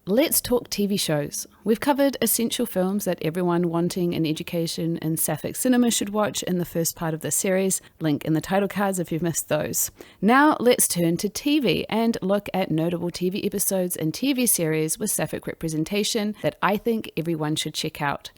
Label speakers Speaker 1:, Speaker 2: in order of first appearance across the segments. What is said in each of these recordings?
Speaker 1: let's talk TV shows. We've covered essential films that everyone wanting an education in sapphic cinema should watch in the first part of this series. Link in the title cards if you've missed those. Now let's turn to TV and look at notable TV episodes and TV series with sapphic representation that I think everyone should check out.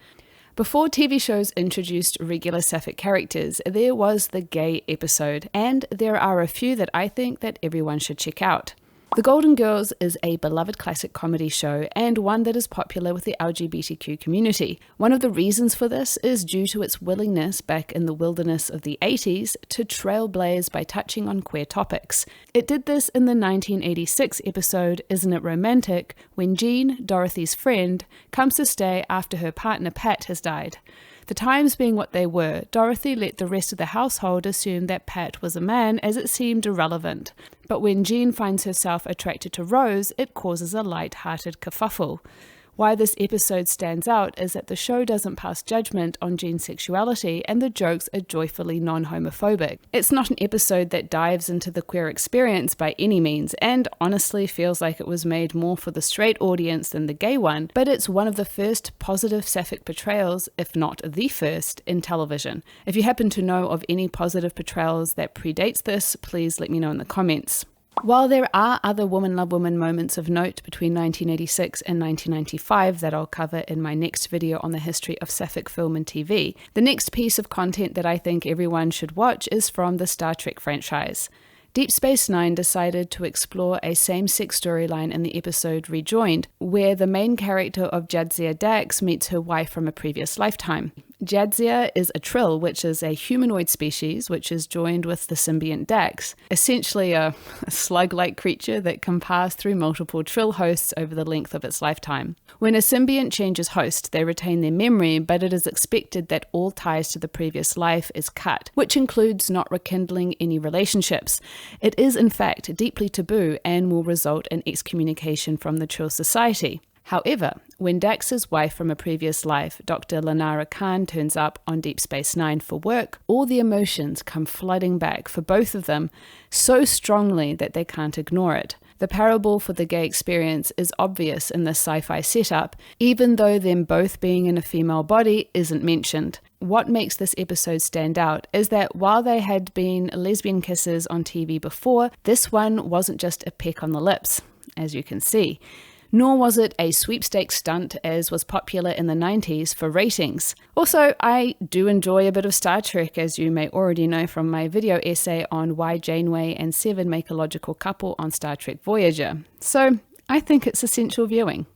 Speaker 1: Before TV shows introduced regular sapphic characters, there was the gay episode, and there are a few that I think that everyone should check out. The Golden Girls is a beloved classic comedy show and one that is popular with the LGBTQ community. One of the reasons for this is due to its willingness back in the wilderness of the 80s to trailblaze by touching on queer topics. It did this in the 1986 episode Isn't It Romantic, when Jean, Dorothy's friend, comes to stay after her partner Pat has died. The times being what they were, Dorothy let the rest of the household assume that Pat was a man as it seemed irrelevant. But when Jean finds herself attracted to Rose, it causes a light-hearted kerfuffle. Why this episode stands out is that the show doesn't pass judgment on Jean's sexuality and the jokes are joyfully non-homophobic. It's not an episode that dives into the queer experience by any means and honestly feels like it was made more for the straight audience than the gay one, but it's one of the first positive sapphic portrayals, if not the first, in television. If you happen to know of any positive portrayals that predates this, please let me know in the comments. While there are other woman love woman moments of note between 1986 and 1995 that I'll cover in my next video on the history of sapphic film and TV, the next piece of content that I think everyone should watch is from the Star Trek franchise. Deep Space Nine decided to explore a same-sex storyline in the episode Rejoined, where the main character of Jadzia Dax meets her wife from a previous lifetime. Jadzia is a Trill, which is a humanoid species which is joined with the symbiont Dax, essentially a slug-like creature that can pass through multiple Trill hosts over the length of its lifetime. When a symbiont changes host, they retain their memory, but it is expected that all ties to the previous life is cut, which includes not rekindling any relationships. It is in fact deeply taboo and will result in excommunication from the Trill Society. However, when Dax's wife from a previous life, Dr. Lianna Khan, turns up on Deep Space Nine for work, all the emotions come flooding back for both of them so strongly that they can't ignore it. The parable for the gay experience is obvious in this sci-fi setup, even though them both being in a female body isn't mentioned. What makes this episode stand out is that while they had been lesbian kisses on TV before, this one wasn't just a peck on the lips, as you can see. Nor was it a sweepstakes stunt as was popular in the 90s for ratings. Also, I do enjoy a bit of Star Trek, as you may already know from my video essay on why Janeway and Seven make a logical couple on Star Trek Voyager. So I think it's essential viewing.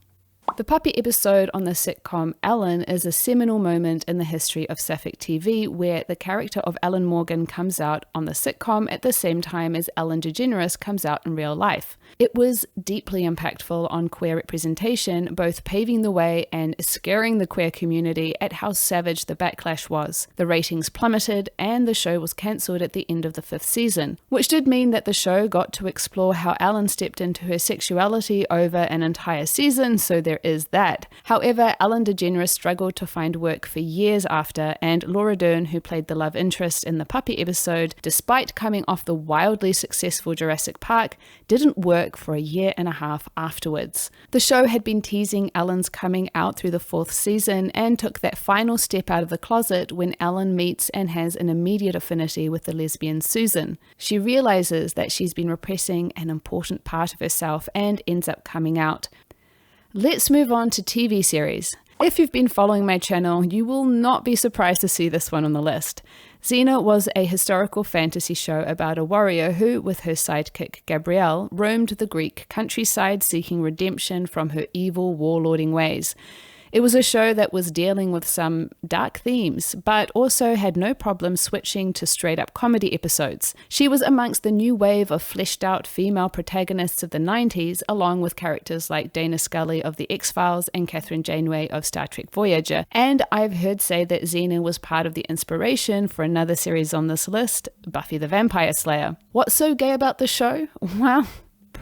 Speaker 1: The puppy episode on the sitcom Ellen is a seminal moment in the history of sapphic TV, where the character of Ellen Morgan comes out on the sitcom at the same time as Ellen DeGeneres comes out in real life. It was deeply impactful on queer representation, both paving the way and scaring the queer community at how savage the backlash was. The ratings plummeted and the show was cancelled at the end of the 5th season, which did mean that the show got to explore how Ellen stepped into her sexuality over an entire season, so there is that. However, Ellen DeGeneres struggled to find work for years after, and Laura Dern, who played the love interest in the puppy episode, despite coming off the wildly successful Jurassic Park, didn't work for a year and a half afterwards. The show had been teasing Ellen's coming out through the 4th season and took that final step out of the closet when Ellen meets and has an immediate affinity with the lesbian Susan. She realizes that she's been repressing an important part of herself and ends up coming out. Let's move on to TV series. If you've been following my channel, you will not be surprised to see this one on the list. Xena was a historical fantasy show about a warrior who, with her sidekick Gabrielle, roamed the Greek countryside seeking redemption from her evil warlording ways. It was a show that was dealing with some dark themes, but also had no problem switching to straight-up comedy episodes. She was amongst the new wave of fleshed-out female protagonists of the 90s, along with characters like Dana Scully of The X-Files and Catherine Janeway of Star Trek Voyager. And I've heard say that Xena was part of the inspiration for another series on this list, Buffy the Vampire Slayer. What's so gay about the show? Well,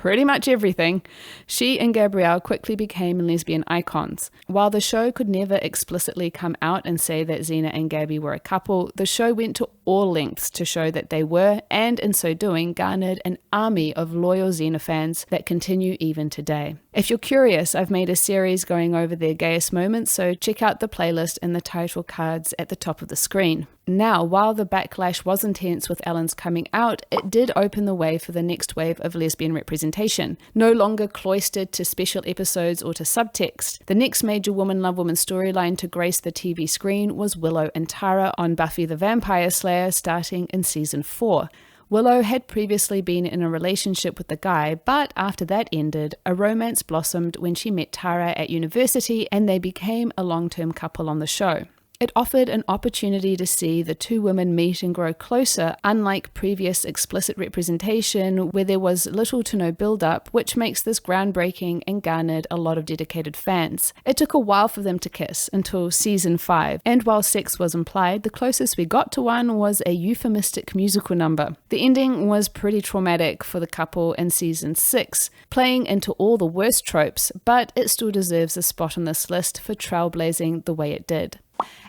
Speaker 1: pretty much everything. She and Gabrielle quickly became lesbian icons. While the show could never explicitly come out and say that Xena and Gabby were a couple, the show went to all lengths to show that they were, and in so doing garnered an army of loyal Xena fans that continue even today. If you're curious, I've made a series going over their gayest moments, so check out the playlist in the title cards at the top of the screen. Now, while the backlash was intense with Ellen's coming out, it did open the way for the next wave of lesbian representation. No longer cloistered to special episodes or to subtext, the next major woman love woman storyline to grace the TV screen was Willow and Tara on Buffy the Vampire Slayer starting in season 4. Willow had previously been in a relationship with the guy, but after that ended, a romance blossomed when she met Tara at university and they became a long-term couple on the show. It offered an opportunity to see the two women meet and grow closer, unlike previous explicit representation where there was little to no build-up, which makes this groundbreaking and garnered a lot of dedicated fans. It took a while for them to kiss, until season 5, and while sex was implied, the closest we got to one was a euphemistic musical number. The ending was pretty traumatic for the couple in season 6, playing into all the worst tropes, but it still deserves a spot on this list for trailblazing the way it did.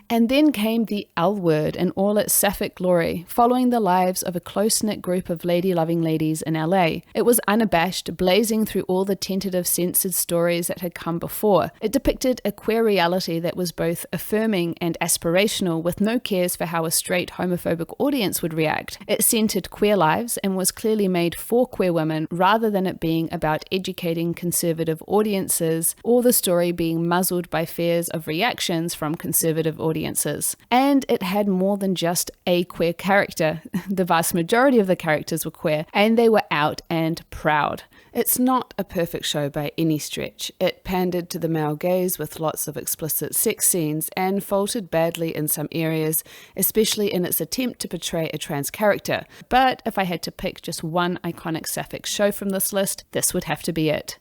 Speaker 1: And then came the L word in all its sapphic glory, following the lives of a close-knit group of lady-loving ladies in LA. It was unabashed, blazing through all the tentative censored stories that had come before. It depicted a queer reality that was both affirming and aspirational, with no cares for how a straight homophobic audience would react. It centered queer lives and was clearly made for queer women, rather than it being about educating conservative audiences, or the story being muzzled by fears of reactions from conservative audiences. And it had more than just a queer character. The vast majority of the characters were queer, and they were out and proud. It's not a perfect show by any stretch. It pandered to the male gaze with lots of explicit sex scenes and faltered badly in some areas, especially in its attempt to portray a trans character. But if I had to pick just one iconic sapphic show from this list, this would have to be it.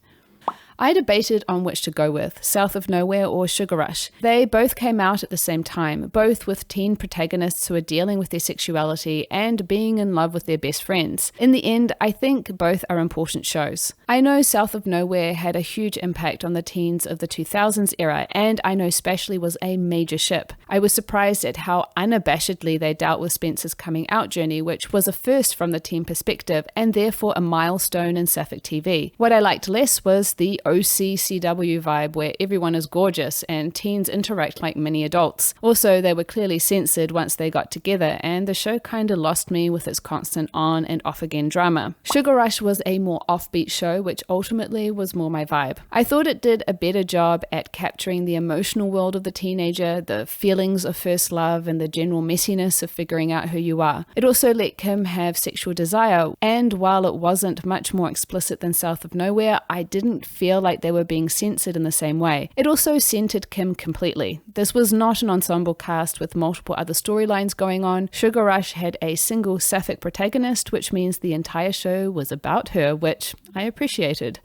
Speaker 1: I debated on which to go with, South of Nowhere or Sugar Rush. They both came out at the same time, both with teen protagonists who are dealing with their sexuality and being in love with their best friends. In the end, I think both are important shows. I know South of Nowhere had a huge impact on the teens of the 2000s era, and I know Spashly was a major ship. I was surprised at how unabashedly they dealt with Spencer's coming out journey, which was a first from the teen perspective, and therefore a milestone in sapphic TV. What I liked less was the OCCW vibe where everyone is gorgeous and teens interact like mini adults. Also, they were clearly censored once they got together, and the show kinda lost me with its constant on and off again drama. Sugar Rush was a more offbeat show, which ultimately was more my vibe. I thought it did a better job at capturing the emotional world of the teenager, the feelings of first love, and the general messiness of figuring out who you are. It also let Kim have sexual desire, and while it wasn't much more explicit than South of Nowhere, I didn't feel like they were being censored in the same way. It also centered Kim completely. This was not an ensemble cast with multiple other storylines going on. Sugar Rush had a single sapphic protagonist, which means the entire show was about her, which I appreciated.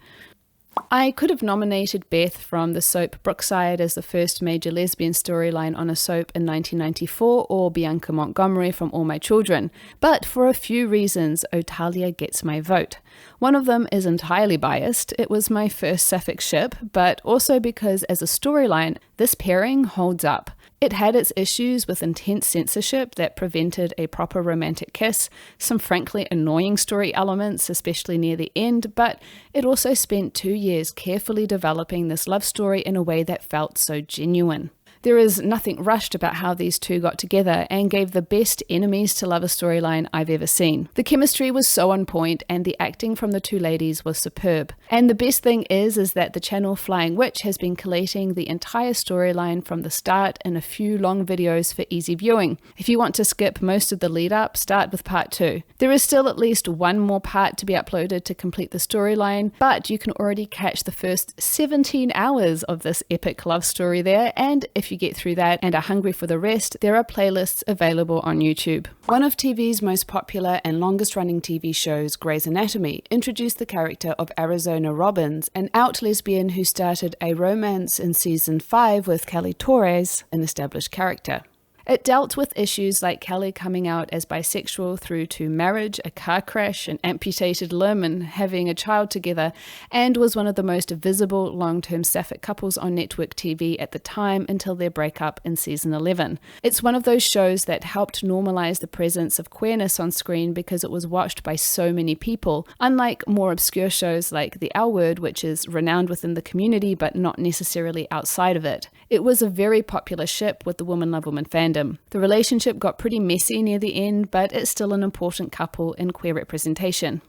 Speaker 1: I could have nominated Beth from the soap Brookside as the first major lesbian storyline on a soap in 1994, or Bianca Montgomery from All My Children, but for a few reasons, Otalia gets my vote. One of them is entirely biased. It was my first sapphic ship, but also because as a storyline, this pairing holds up. It had its issues with intense censorship that prevented a proper romantic kiss, some frankly annoying story elements, especially near the end, but it also spent 2 years carefully developing this love story in a way that felt so genuine. There is nothing rushed about how these two got together and gave the best enemies to lover storyline I've ever seen. The chemistry was so on point and the acting from the two ladies was superb. And the best thing is that the channel Flying Witch has been collating the entire storyline from the start in a few long videos for easy viewing. If you want to skip most of the lead up, start with part 2. There is still at least one more part to be uploaded to complete the storyline, but you can already catch the first 17 hours of this epic love story there, and if you get through that and are hungry for the rest, there are playlists available on YouTube. One of TV's most popular and longest running TV shows, Grey's Anatomy, introduced the character of Arizona Robbins, an out lesbian who started a romance in season 5 with Callie Torres, an established character. It dealt with issues like Callie coming out as bisexual through to marriage, a car crash, an amputated limb, and having a child together, and was one of the most visible long-term sapphic couples on network TV at the time until their breakup in season 11. It's one of those shows that helped normalize the presence of queerness on screen because it was watched by so many people, unlike more obscure shows like The L Word, which is renowned within the community but not necessarily outside of it. It was a very popular ship with the Woman Love Woman fandom. The relationship got pretty messy near the end, but it's still an important couple in queer representation.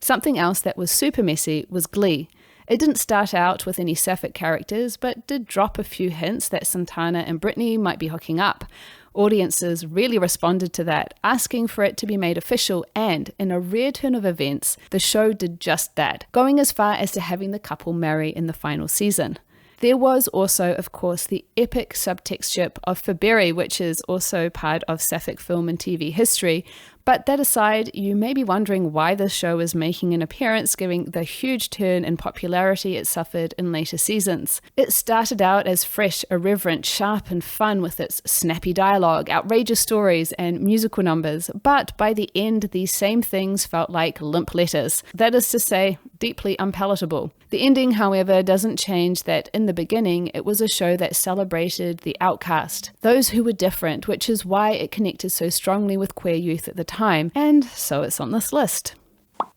Speaker 1: Something else that was super messy was GLEE. It didn't start out with any sapphic characters, but did drop a few hints that Santana and Brittany might be hooking up. Audiences really responded to that, asking for it to be made official, and, in a rare turn of events, the show did just that, going as far as to having the couple marry in the final season. There was also, of course, the epic subtext ship of Faberry, which is also part of sapphic film and TV history. But that aside, you may be wondering why this show is making an appearance given the huge turn in popularity it suffered in later seasons. It started out as fresh, irreverent, sharp and fun with its snappy dialogue, outrageous stories and musical numbers, but by the end these same things felt like limp letters. That is to say, deeply unpalatable. The ending, however, doesn't change that in the beginning it was a show that celebrated the outcast, those who were different, which is why it connected so strongly with queer youth at the time, and so it's on this list.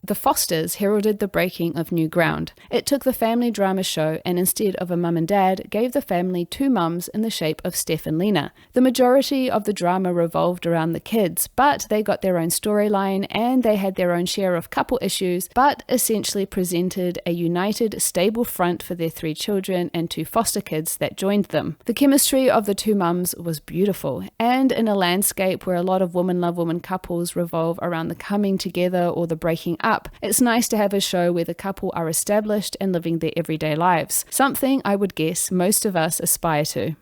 Speaker 1: The Fosters heralded the breaking of new ground. It took the family drama show and instead of a mum and dad, gave the family two mums in the shape of Steph and Lena. The majority of the drama revolved around the kids, but they got their own storyline and they had their own share of couple issues, but essentially presented a united, stable front for their three children and two foster kids that joined them. The chemistry of the two mums was beautiful, and in a landscape where a lot of woman love woman couples revolve around the coming together or the breaking up, it's nice to have a show where the couple are established and living their everyday lives, something I would guess most of us aspire to.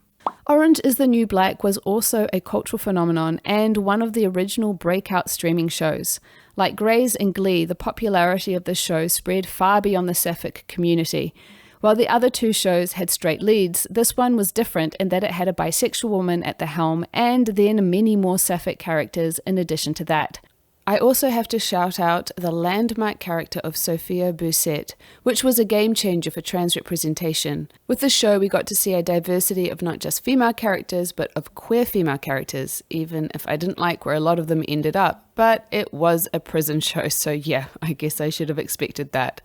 Speaker 1: Orange is the New Black was also a cultural phenomenon and one of the original breakout streaming shows. Like Grey's and GLEE, the popularity of the show spread far beyond the sapphic community. While the other two shows had straight leads, this one was different in that it had a bisexual woman at the helm and then many more sapphic characters in addition to that. I also have to shout out the landmark character of Sophia Boussette, which was a game changer for trans representation. With the show, we got to see a diversity of not just female characters, but of queer female characters, even if I didn't like where a lot of them ended up. But it was a prison show, so yeah, I guess I should have expected that.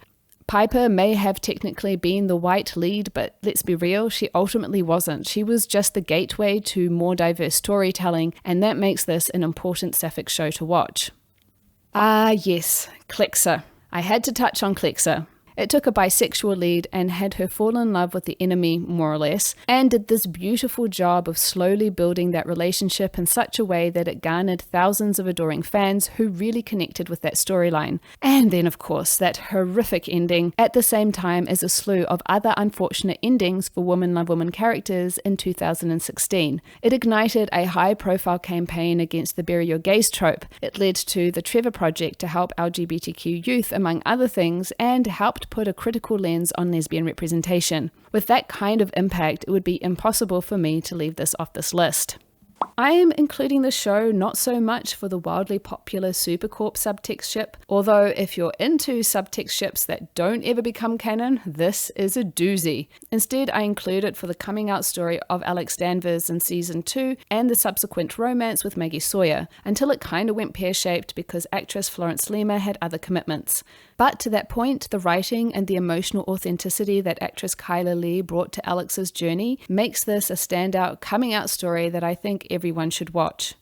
Speaker 1: Piper may have technically been the white lead, but let's be real, she ultimately wasn't. She was just the gateway to more diverse storytelling, and that makes this an important sapphic show to watch. Ah yes, Clexa. I had to touch on Clexa. It took a bisexual lead and had her fall in love with the enemy, more or less, and did this beautiful job of slowly building that relationship in such a way that it garnered thousands of adoring fans who really connected with that storyline. And then, of course, that horrific ending at the same time as a slew of other unfortunate endings for Woman Love Woman characters in 2016. It ignited a high-profile campaign against the bury your gays trope. It led to the Trevor Project to help LGBTQ youth, among other things, and helped put a critical lens on lesbian representation. With that kind of impact, it would be impossible for me to leave this off this list. I am including the show not so much for the wildly popular Supercorp subtext ship, although if you're into subtext ships that don't ever become canon, this is a doozy. Instead, I include it for the coming out story of Alex Danvers in season 2 and the subsequent romance with Maggie Sawyer, until it kind of went pear-shaped because actress Florence Lima had other commitments. But to that point, the writing and the emotional authenticity that actress Kyla Lee brought to Alex's journey makes this a standout coming out story that I think everyone should watch.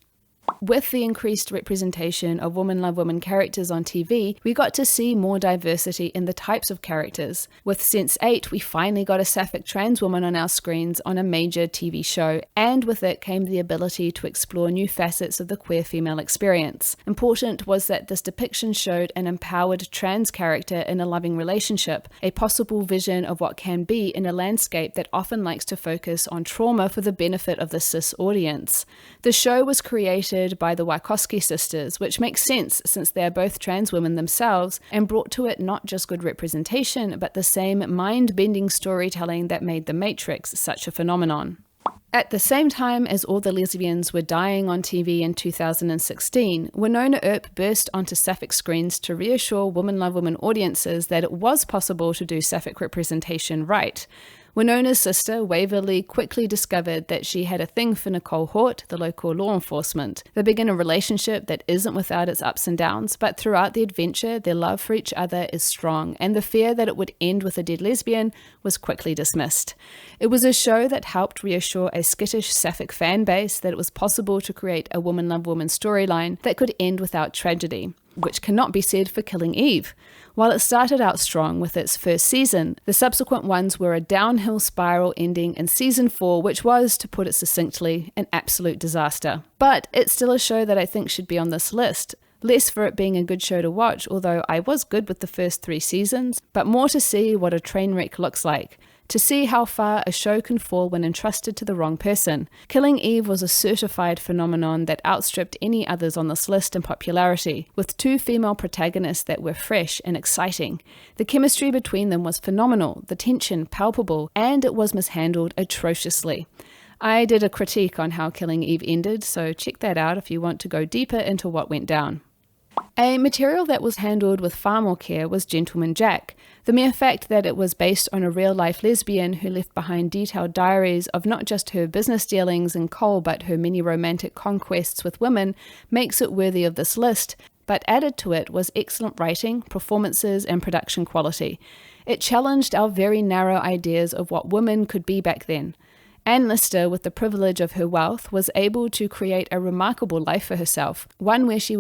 Speaker 1: With the increased representation of Woman Love Woman characters on TV, we got to see more diversity in the types of characters. With Sense8, we finally got a sapphic trans woman on our screens on a major TV show, and with it came the ability to explore new facets of the queer female experience. Important was that this depiction showed an empowered trans character in a loving relationship, a possible vision of what can be in a landscape that often likes to focus on trauma for the benefit of the cis audience. The show was created by the Wachowski sisters, which makes sense since they are both trans women themselves, and brought to it not just good representation, but the same mind-bending storytelling that made The Matrix such a phenomenon. At the same time as all the lesbians were dying on TV in 2016, Wynonna Earp burst onto sapphic screens to reassure Woman Love Woman audiences that it was possible to do sapphic representation right. Wynonna's sister, Waverly, quickly discovered that she had a thing for Nicole Hort, the local law enforcement. They begin a relationship that isn't without its ups and downs, but throughout the adventure, their love for each other is strong, and the fear that it would end with a dead lesbian was quickly dismissed. It was a show that helped reassure a skittish sapphic fan base that it was possible to create a Woman Love Woman storyline that could end without tragedy, which cannot be said for Killing Eve. While it started out strong with its first season, the subsequent ones were a downhill spiral ending in season 4, which was, to put it succinctly, an absolute disaster. But it's still a show that I think should be on this list. Less for it being a good show to watch, although I was good with the first 3 seasons, but more to see what a train wreck looks like. To see how far a show can fall when entrusted to the wrong person. Killing Eve was a certified phenomenon that outstripped any others on this list in popularity, with 2 female protagonists that were fresh and exciting. The chemistry between them was phenomenal, the tension palpable, and it was mishandled atrociously. I did a critique on how Killing Eve ended, so check that out if you want to go deeper into what went down. A material that was handled with far more care was Gentleman Jack. The mere fact that it was based on a real-life lesbian who left behind detailed diaries of not just her business dealings in coal but her many romantic conquests with women makes it worthy of this list, but added to it was excellent writing, performances, and production quality. It challenged our very narrow ideas of what women could be back then. Anne Lister, with the privilege of her wealth, was able to create a remarkable life for herself, one where she